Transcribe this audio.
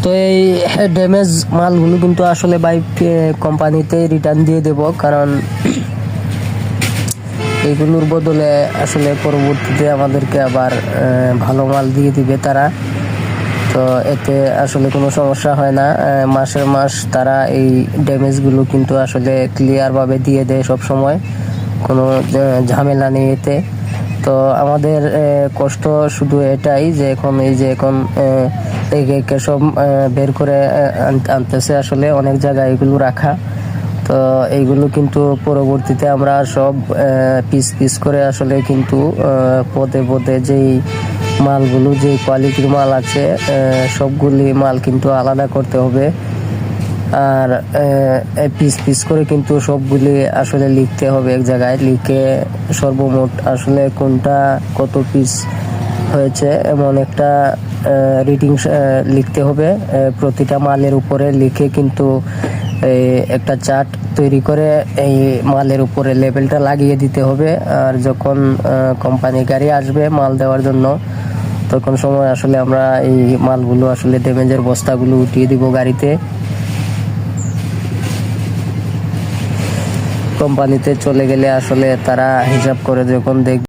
তো এই ড্যামেজ মালগুলো কিন্তু আসলে বাইক কোম্পানিতে রিটার্ন দিয়ে দেব, কারণ এগুলোর বদলে আসলে পরবর্তীতে আমাদেরকে আবার ভালো মাল দিয়ে দিবে তারা। তো এতে আসলে কোনো সমস্যা হয় না, মাসের মাস তারা এই ড্যামেজগুলো কিন্তু আসলে ক্লিয়ারভাবে দিয়ে দেয় সব সময়, কোনো ঝামেলা নেই এতে। তো আমাদের কষ্ট শুধু এটাই যে এখন একে সব বের করে আনতেছে আসলে অনেক জায়গায় এগুলো রাখা। তো এইগুলো কিন্তু পরবর্তীতে আমরা সব পিস পিস করে আসলে কিন্তু পদে পদে যেই মালগুলো, যে কোয়ালিটির মাল আছে সবগুলি মাল কিন্তু আলাদা করতে হবে। আর পিস পিস করে কিন্তু সবগুলি আসলে লিখতে হবে এক জায়গায়, লিখে সর্বমোট আসলে কোনটা কত পিস হয়েছে এমন একটা রিডিং লিখতে হবে প্রতিটা মালের উপরে লিখে, কিন্তু একটা চার্ট তৈরি করে এই মালের উপরে লেবেলটা লাগিয়ে দিতে হবে। আর যখন কোম্পানি গাড়ি আসবে মাল দেওয়ার জন্য, তখন সময় আসলে আমরা এই মালগুলো আসলে ড্যামেজের বস্তাগুলো উঠিয়ে দিব গাড়িতে। কোম্পানিতে চলে গেলে আসলে তারা হিসাব করে যখন দেখবে